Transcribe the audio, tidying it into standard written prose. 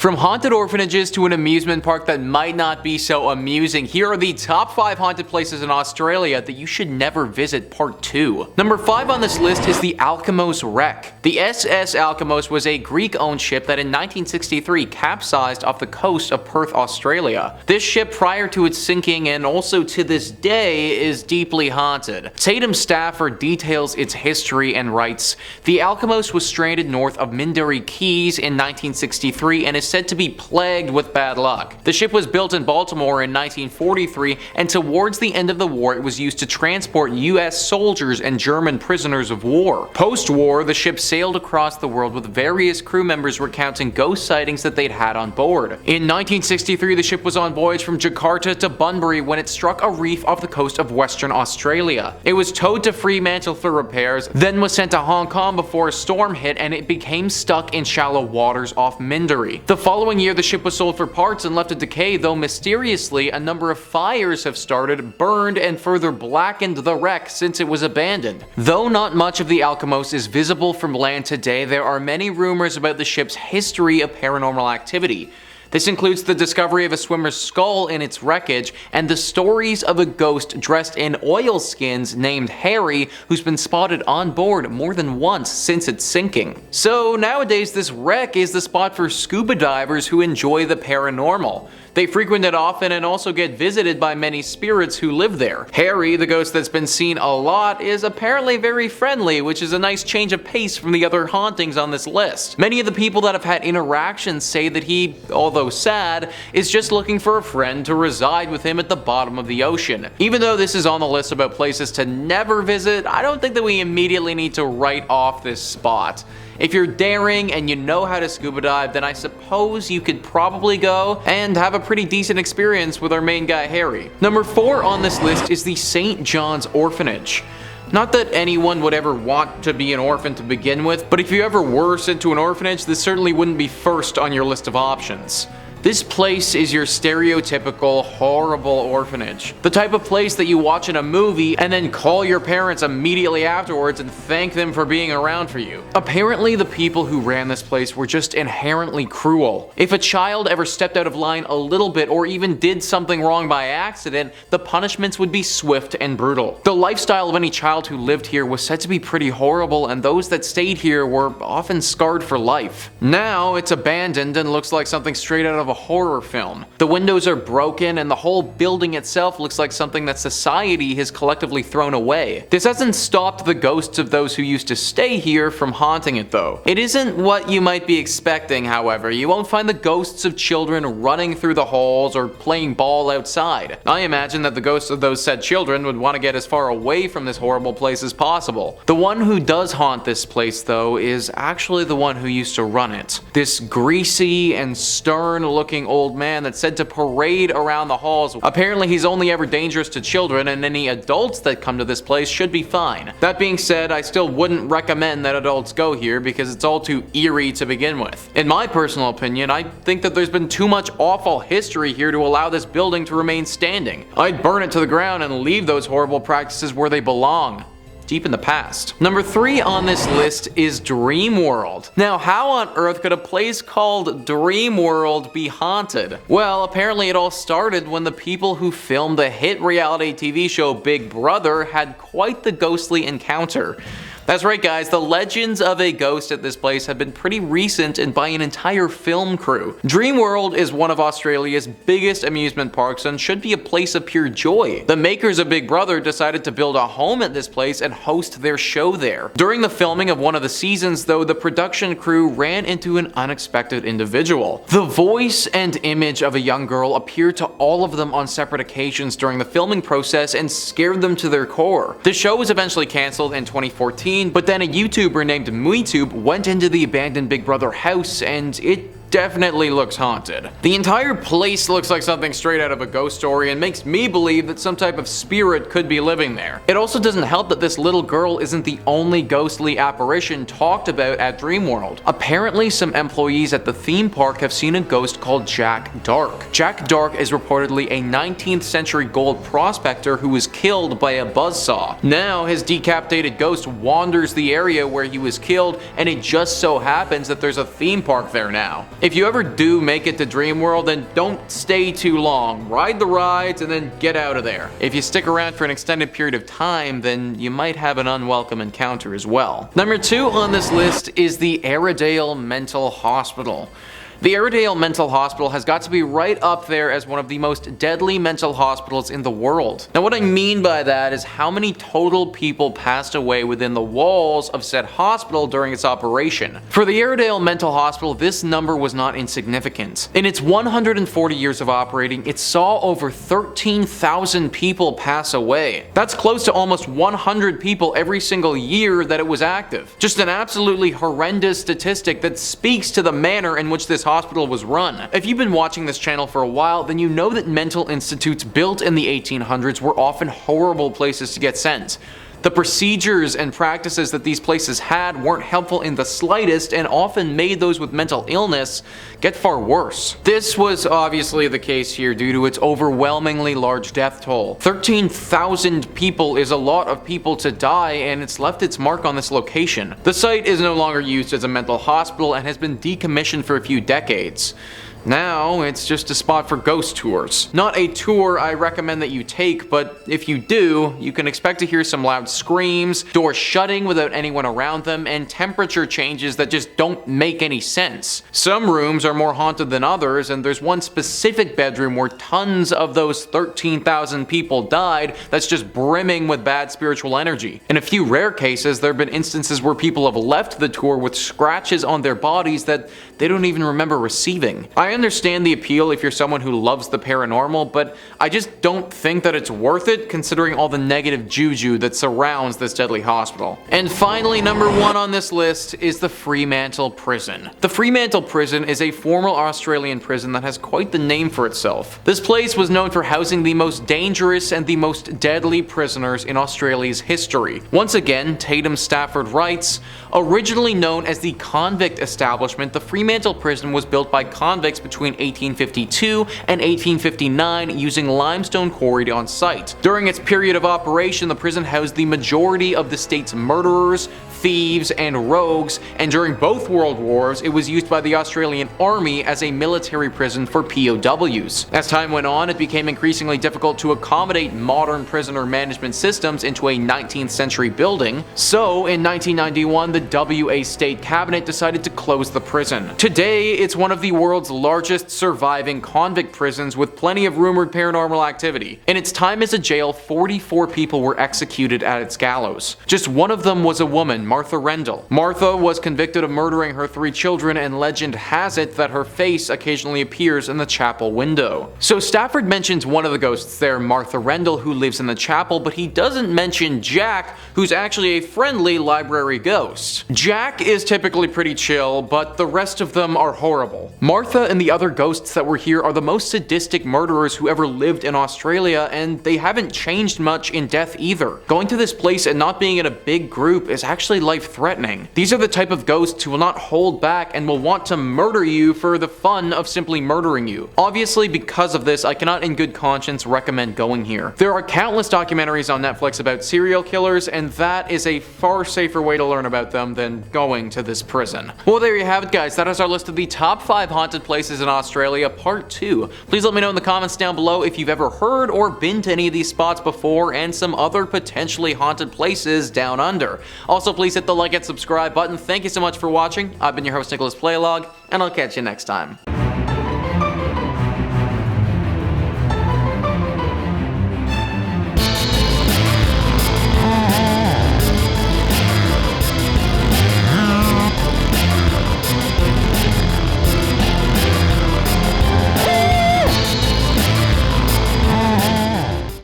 From haunted orphanages to an amusement park that might not be so amusing, here are the top 5 haunted places in Australia that you should never visit, part 2. Number 5 on this list is the Alkimos Wreck. The SS Alkimos was a Greek-owned ship that in 1963 capsized off the coast of Perth, Australia. This ship, prior to its sinking and also to this day, is deeply haunted. Tatum Stafford details its history and writes, "The Alkimos was stranded north of Minderry Keys in 1963 and is said to be plagued with bad luck. The ship was built in Baltimore in 1943, and towards the end of the war it was used to transport US soldiers and German prisoners of war. Post-war, the ship sailed across the world with various crew members recounting ghost sightings that they'd had on board. In 1963, the ship was on voyage from Jakarta to Bunbury when it struck a reef off the coast of Western Australia. It was towed to Fremantle for repairs, then was sent to Hong Kong before a storm hit and it became stuck in shallow waters off Minderry. The following year, the ship was sold for parts and left to decay, though mysteriously a number of fires have started, burned, and further blackened the wreck since it was abandoned. Though not much of the Alkimos is visible from land today, there are many rumors about the ship's history of paranormal activity. This includes the discovery of a swimmer's skull in its wreckage, and the stories of a ghost dressed in oilskins named Harry who's been spotted on board more than once since its sinking. So nowadays this wreck is the spot for scuba divers who enjoy the paranormal. They frequent it often and also get visited by many spirits who live there. Harry, the ghost that's been seen a lot, is apparently very friendly, which is a nice change of pace from the other hauntings on this list. Many of the people that have had interactions say that he, although sad, is just looking for a friend to reside with him at the bottom of the ocean. Even though this is on the list about places to never visit, I don't think that we immediately need to write off this spot. If you're daring and you know how to scuba dive, then I suppose you could probably go and have a pretty decent experience with our main guy Harry. Number 4 on this list is the St. John's Orphanage. Not that anyone would ever want to be an orphan to begin with, but if you ever were sent to an orphanage, this certainly wouldn't be first on your list of options. This place is your stereotypical horrible orphanage. The type of place that you watch in a movie and then call your parents immediately afterwards and thank them for being around for you. Apparently the people who ran this place were just inherently cruel. If a child ever stepped out of line a little bit or even did something wrong by accident, the punishments would be swift and brutal. The lifestyle of any child who lived here was said to be pretty horrible, and those that stayed here were often scarred for life. Now it's abandoned and looks like something straight out of a horror film. The windows are broken and the whole building itself looks like something that society has collectively thrown away. This hasn't stopped the ghosts of those who used to stay here from haunting it though. It isn't what you might be expecting, however. You won't find the ghosts of children running through the halls or playing ball outside. I imagine that the ghosts of those said children would want to get as far away from this horrible place as possible. The one who does haunt this place though is actually the one who used to run it. This greasy and stern looking old man that's said to parade around the halls. Apparently he's only ever dangerous to children, and any adults that come to this place should be fine. That being said, I still wouldn't recommend that adults go here because it's all too eerie to begin with. In my personal opinion, I think that there's been too much awful history here to allow this building to remain standing. I'd burn it to the ground and leave those horrible practices where they belong. Deep in the past. Number 3 on this list is Dreamworld. Now, how on earth could a place called Dreamworld be haunted? Well, apparently it all started when the people who filmed the hit reality TV show Big Brother had quite the ghostly encounter. That's right guys, the legends of a ghost at this place have been pretty recent and by an entire film crew. Dreamworld is one of Australia's biggest amusement parks and should be a place of pure joy. The makers of Big Brother decided to build a home at this place and host their show there. During the filming of one of the seasons though, the production crew ran into an unexpected individual. The voice and image of a young girl appeared to all of them on separate occasions during the filming process and scared them to their core. The show was eventually cancelled in 2014, but then a YouTuber named MuiTube went into the abandoned Big Brother house and it definitely looks haunted. The entire place looks like something straight out of a ghost story and makes me believe that some type of spirit could be living there. It also doesn't help that this little girl isn't the only ghostly apparition talked about at Dreamworld. Apparently some employees at the theme park have seen a ghost called Jack Dark. Jack Dark is reportedly a 19th century gold prospector who was killed by a buzzsaw. Now his decapitated ghost wanders the area where he was killed, and it just so happens that there's a theme park there now. If you ever do make it to Dreamworld, then don't stay too long. Ride the rides and then get out of there. If you stick around for an extended period of time, then you might have an unwelcome encounter as well. Number 2 on this list is the Aradale Mental Hospital. The Aradale Mental Hospital has got to be right up there as one of the most deadly mental hospitals in the world. Now what I mean by that is how many total people passed away within the walls of said hospital during its operation. For the Aradale Mental Hospital, this number was not insignificant. In its 140 years of operating, it saw over 13,000 people pass away. That's close to almost 100 people every single year that it was active. Just an absolutely horrendous statistic that speaks to the manner in which this hospital was run. If you've been watching this channel for a while, then you know that mental institutes built in the 1800s were often horrible places to get sent. The procedures and practices that these places had weren't helpful in the slightest and often made those with mental illness get far worse. This was obviously the case here due to its overwhelmingly large death toll. 13,000 people is a lot of people to die, and it's left its mark on this location. The site is no longer used as a mental hospital and has been decommissioned for a few decades. Now, it's just a spot for ghost tours. Not a tour I recommend that you take, but if you do, you can expect to hear some loud screams, doors shutting without anyone around them, and temperature changes that just don't make any sense. Some rooms are more haunted than others, and there's one specific bedroom where tons of those 13,000 people died that's just brimming with bad spiritual energy. In a few rare cases, there have been instances where people have left the tour with scratches on their bodies that they don't even remember receiving. I understand the appeal if you're someone who loves the paranormal, but I just don't think that it's worth it considering all the negative juju that surrounds this deadly hospital. And finally, number 1 on this list is the Fremantle Prison. The Fremantle Prison is a former Australian prison that has quite the name for itself. This place was known for housing the most dangerous and the most deadly prisoners in Australia's history. Once again, Tatum Stafford writes, originally known as the convict establishment, the Fremantle Prison was built by convicts between 1852 and 1859 using limestone quarried on site. During its period of operation, the prison housed the majority of the state's murderers, thieves, and rogues, and during both World Wars, it was used by the Australian Army as a military prison for POWs. As time went on, it became increasingly difficult to accommodate modern prisoner management systems into a 19th century building, so in 1991, the WA State Cabinet decided to close the prison. Today, it's one of the world's largest surviving convict prisons with plenty of rumored paranormal activity. In its time as a jail, 44 people were executed at its gallows. Just one of them was a woman, Martha Rendell. Martha was convicted of murdering her 3 children, and legend has it that her face occasionally appears in the chapel window. So Stafford mentions one of the ghosts there, Martha Rendell, who lives in the chapel, but he doesn't mention Jack, who's actually a friendly library ghost. Jack is typically pretty chill, but the rest of them are horrible. Martha and the other ghosts that were here are the most sadistic murderers who ever lived in Australia, and they haven't changed much in death either. Going to this place and not being in a big group is actually life-threatening. These are the type of ghosts who will not hold back and will want to murder you for the fun of simply murdering you. Obviously, because of this, I cannot in good conscience recommend going here. There are countless documentaries on Netflix about serial killers, and that is a far safer way to learn about them than going to this prison. Well, there you have it, guys. That is our list of the top 5 haunted places in Australia, part 2. Please let me know in the comments down below if you've ever heard or been to any of these spots before, and some other potentially haunted places down under. Also, please hit the like and subscribe button. Thank you so much for watching. I've been your host, Nicholas Playlog, and I'll catch you next time.